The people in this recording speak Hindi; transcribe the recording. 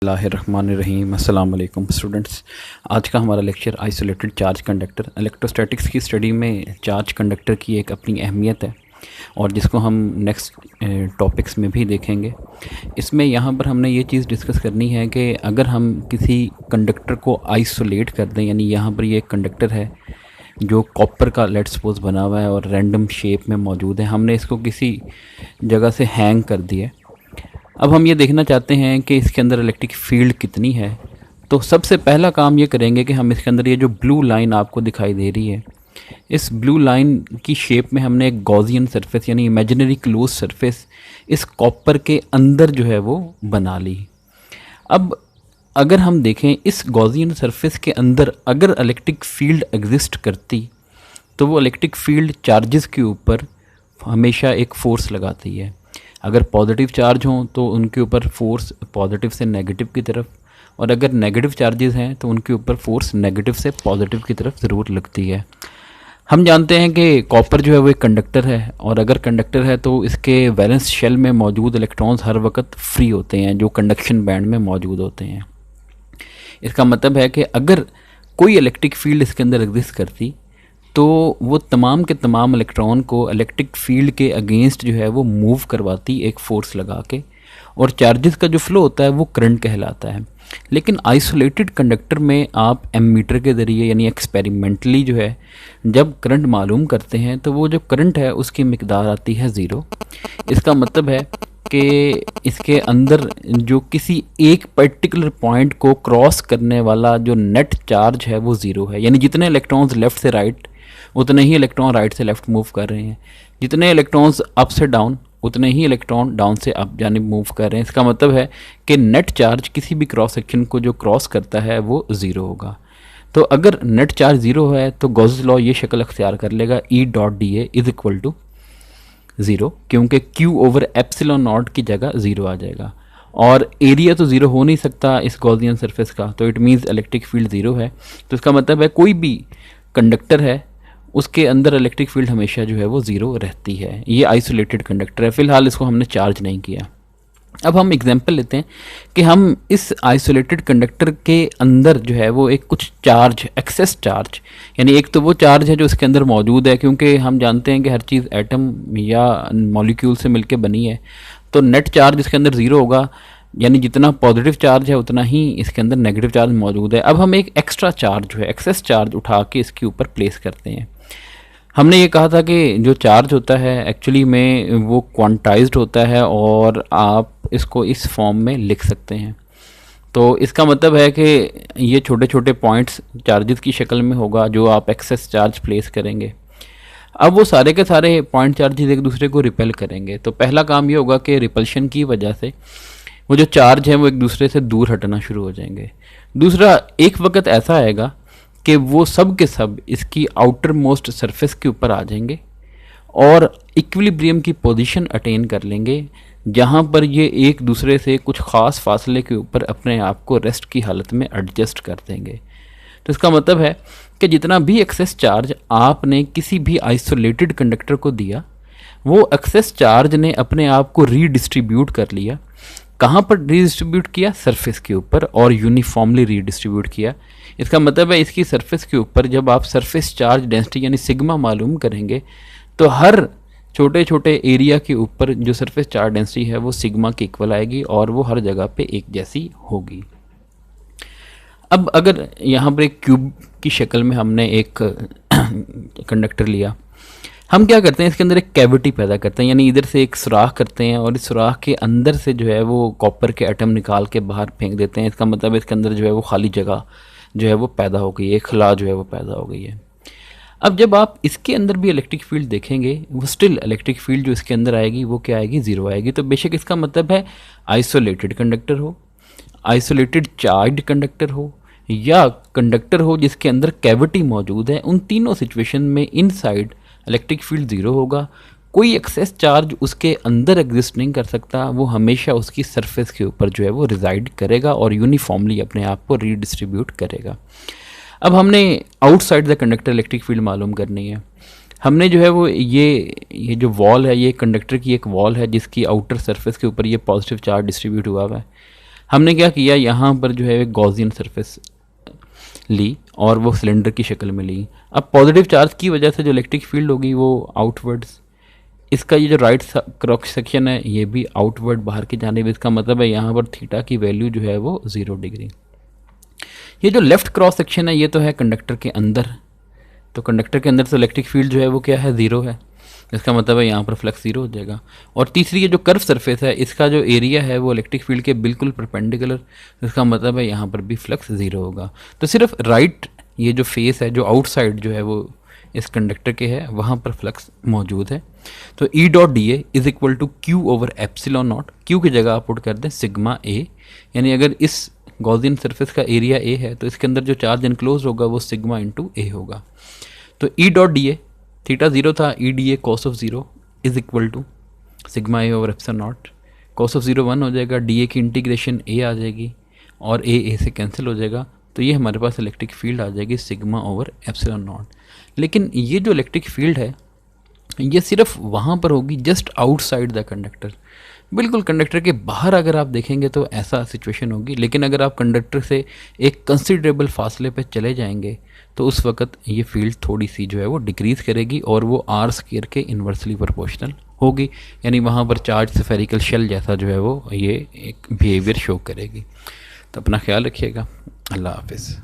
बिस्मिल्लाहिर्रहमानिर्रहीम। अस्सलाम वालेकुम स्टूडेंट्स। आज का हमारा lecture isolated charge conductor electrostatics की स्टडी में चार्ज कंडक्टर की एक अपनी अहमियत है और जिसको हम नेक्स्ट टॉपिक्स में भी देखेंगे। इसमें यहाँ पर हमने ये चीज़ डिस्कस करनी है कि अगर हम किसी कंडक्टर को आइसोलेट कर दें, यानी यहाँ पर ये एक कंडक्टर है जो कॉपर का लेट सपोज बना हुआ है और रैंडम शेप में मौजूद है, हमने इसको किसी जगह से हैंग कर दिया। अब हम ये देखना चाहते हैं कि इसके अंदर इलेक्ट्रिक फील्ड कितनी है। तो सबसे पहला काम ये करेंगे कि हम इसके अंदर ये जो ब्लू लाइन आपको दिखाई दे रही है, इस ब्लू लाइन की शेप में हमने एक गॉसियन सरफेस यानी इमेजिनरी क्लोज सरफेस इस कॉपर के अंदर जो है वो बना ली। अब अगर हम देखें इस गॉसियन सरफेस के अंदर अगर इलेक्ट्रिक फील्ड एग्जिस्ट करती तो वो इलेक्ट्रिक फील्ड चार्जेस के ऊपर हमेशा एक फ़ोर्स लगाती है। अगर पॉजिटिव चार्ज हों तो उनके ऊपर फोर्स पॉजिटिव से नेगेटिव की तरफ, और अगर नेगेटिव चार्जेस हैं तो उनके ऊपर फोर्स नेगेटिव से पॉजिटिव की तरफ ज़रूर लगती है। हम जानते हैं कि कॉपर जो है वो एक कंडक्टर है, और अगर कंडक्टर है तो इसके वैलेंस शेल में मौजूद इलेक्ट्रॉन्स हर वक्त फ्री होते हैं जो कंडक्शन बैंड में मौजूद होते हैं। इसका मतलब है कि अगर कोई इलेक्ट्रिक फील्ड इसके अंदर एग्जिस्ट करती तो वो तमाम के तमाम इलेक्ट्रॉन को इलेक्ट्रिक फील्ड के अगेंस्ट जो है वो मूव करवाती एक फ़ोर्स लगा के, और चार्जेस का जो फ्लो होता है वो करंट कहलाता है। लेकिन आइसोलेटेड कंडक्टर में आप एमीटर के ज़रिए यानी एक्सपेरिमेंटली जो है जब करंट मालूम करते हैं तो वो जो करंट है उसकी मिकदार आती है ज़ीरो। इसका मतलब है कि इसके अंदर जो किसी एक पर्टिकुलर पॉइंट को क्रॉस करने वाला जो नेट चार्ज है वो ज़ीरो है, यानी जितने इलेक्ट्रॉन्स लेफ़्ट से राइट उतने ही इलेक्ट्रॉन राइट से लेफ़्ट मूव कर रहे हैं, जितने इलेक्ट्रॉन्स अप से डाउन उतने ही इलेक्ट्रॉन डाउन से अप जानिब मूव कर रहे हैं। इसका मतलब है कि नेट चार्ज किसी भी क्रॉस सेक्शन को जो क्रॉस करता है वो ज़ीरो होगा। तो अगर नेट चार्ज ज़ीरो है तो गॉस लॉ ये शक्ल अख्तियार कर लेगा E dot D A is equal to zero, क्योंकि Q ओवर एप्सिलॉन नॉट की जगह ज़ीरो आ जाएगा। और एरिया तो ज़ीरो हो नहीं सकता इस गॉसियन सरफेस का, तो it means electric field zero है। तो इसका मतलब है कोई भी कंडक्टर है उसके अंदर इलेक्ट्रिक फील्ड हमेशा जो है वो ज़ीरो रहती है। ये आइसोलेटेड कंडक्टर है, फ़िलहाल इसको हमने चार्ज नहीं किया। अब हम एग्जांपल लेते हैं कि हम इस आइसोलेटेड कंडक्टर के अंदर जो है वो एक कुछ चार्ज एक्सेस चार्ज, यानी एक तो वो चार्ज है जो इसके अंदर मौजूद है, क्योंकि हम जानते हैं कि हर चीज़ एटम या मॉलिक्यूल से मिलकर बनी है, तो नेट चार्ज इसके अंदर ज़ीरो होगा, यानी जितना पॉजिटिव चार्ज है उतना ही इसके अंदर नेगेटिव चार्ज मौजूद है। अब हम एक एक्स्ट्रा चार्ज जो है एक्सेस चार्ज उठा के इसके ऊपर प्लेस करते हैं। हमने ये कहा था कि जो चार्ज होता है एक्चुअली में वो क्वांटाइज्ड होता है और आप इसको इस फॉर्म में लिख सकते हैं। तो इसका मतलब है कि ये छोटे छोटे पॉइंट्स चार्जेस की शक्ल में होगा जो आप एक्सेस चार्ज प्लेस करेंगे। अब वो सारे के सारे पॉइंट चार्जेस एक दूसरे को रिपेल करेंगे। तो पहला काम ये होगा कि रिपल्शन की वजह से वो जो चार्ज है वो एक दूसरे से दूर हटना शुरू हो जाएंगे। दूसरा, एक वक्त ऐसा आएगा कि वो सब के सब इसकी आउटर मोस्ट सरफेस के ऊपर आ जाएंगे और इक्विलिब्रियम की पोजीशन अटेन कर लेंगे, जहाँ पर ये एक दूसरे से कुछ ख़ास फासले के ऊपर अपने आप को रेस्ट की हालत में एडजस्ट कर देंगे। तो इसका मतलब है कि जितना भी एक्सेस चार्ज आपने किसी भी आइसोलेटेड कंडक्टर को दिया, वो एक्सेस चार्ज ने अपने आप को रीडिस्ट्रीब्यूट कर लिया। कहाँ पर रीडिस्ट्रीब्यूट किया? सरफेस के ऊपर, और यूनिफॉर्मली रीडिस्ट्रीब्यूट किया। इसका मतलब है इसकी सरफेस के ऊपर जब आप सरफेस चार्ज डेंसिटी यानी सिग्मा मालूम करेंगे तो हर छोटे छोटे एरिया के ऊपर जो सरफेस चार्ज डेंसिटी है वो सिग्मा के इक्वल आएगी और वो हर जगह पे एक जैसी होगी। अब अगर यहाँ पर एक क्यूब की शक्ल में हमने एक कंडक्टर लिया, हम क्या करते हैं इसके अंदर एक कैविटी पैदा करते हैं, यानी इधर से एक सुराख करते हैं और इस सुराख के अंदर से जो है वो कॉपर के एटम निकाल के बाहर फेंक देते हैं। इसका मतलब इसके अंदर जो है वो खाली जगह जो है वो पैदा हो गई है, खला जो है वो पैदा हो गई है। अब जब आप इसके अंदर भी इलेक्ट्रिक फील्ड देखेंगे, वो स्टिल इलेक्ट्रिक फील्ड जो इसके अंदर आएगी वो क्या आएगी? ज़ीरो आएगी। तो बेशक इसका मतलब है आइसोलेटेड कंडक्टर हो, आइसोलेटेड चार्ज कंडक्टर हो, या कंडक्टर हो जिसके अंदर कैविटी मौजूद है, उन तीनों सिचुएशन में इनसाइड इलेक्ट्रिक फील्ड ज़ीरो होगा। कोई एक्सेस चार्ज उसके अंदर एग्जिस्ट नहीं कर सकता, वो हमेशा उसकी सरफेस के ऊपर जो है वो रिजाइड करेगा और यूनिफॉर्मली अपने आप को रीडिस्ट्रीब्यूट करेगा। अब हमने outside the conductor electric field मालूम करनी है। हमने जो है वो ये जो वॉल है, ये कंडक्टर की एक वॉल है जिसकी आउटर सरफेस के ऊपर ये पॉजिटिव चार्ज डिस्ट्रीब्यूट हुआ है। हमने क्या किया, यहाँ पर जो है एक गॉसियन सरफेस ली और वो सिलेंडर की शक्ल में ली। अब पॉजिटिव चार्ज की वजह से जो इलेक्ट्रिक फील्ड होगी वो आउटवर्ड्स, इसका ये जो राइट क्रॉस सेक्शन है ये भी आउटवर्ड बाहर की जानिब, इसका मतलब है यहाँ पर थीटा की वैल्यू जो है वो 0 डिग्री। ये जो लेफ्ट क्रॉस सेक्शन है ये तो है कंडक्टर के अंदर, तो कंडक्टर के अंदर तो इलेक्ट्रिक फील्ड जो है वो क्या है, 0 है, इसका मतलब है यहाँ पर फ्लक्स 0 हो जाएगा। और तीसरी ये जो कर्व सरफेस है इसका जो एरिया है वो इलेक्ट्रिक फील्ड के बिल्कुल परपेंडिकुलर, इसका मतलब है यहाँ पर भी फ्लक्स 0 होगा। तो सिर्फ राइट ये जो फेस है जो आउटसाइड जो है वो इस कंडक्टर के है वहाँ पर फ्लक्स मौजूद है। तो E dot D A is equal to Q over epsilon nought, Q की जगह आप पुट कर दें सिग्मा ए, यानी अगर इस गॉसियन सरफेस का एरिया ए है तो इसके अंदर जो चार्ज इनक्लोज होगा वो सिग्मा इंटू ए होगा। तो E dot D A, theta 0 था, E D A cos of 0 is equal to sigma A over epsilon nought, cos of 0 1 हो जाएगा, डी ए की इंटीग्रेशन ए आ जाएगी और ए से कैंसिल हो जाएगा, तो ये हमारे पास इलेक्ट्रिक फील्ड आ जाएगी सिग्मा ओवर एप्सिलॉन नॉट। लेकिन ये जो इलेक्ट्रिक फील्ड है ये सिर्फ वहाँ पर होगी जस्ट आउटसाइड द कंडक्टर, बिल्कुल कंडक्टर के बाहर अगर आप देखेंगे तो ऐसा सिचुएशन होगी। लेकिन अगर आप कंडक्टर से एक कंसिडरेबल फासले पे चले जाएंगे तो उस वक्त ये फील्ड थोड़ी सी जो है वो डिक्रीज़ करेगी और वो आर स्क्वायर के इन्वर्सली प्रोपोर्शनल होगी, यानी वहाँ पर चार्ज स्फेरिकल शेल जैसा जो है वो ये एक बिहेवियर शो करेगी। तो अपना ख्याल रखिएगा, अल्लाह हाफिज़।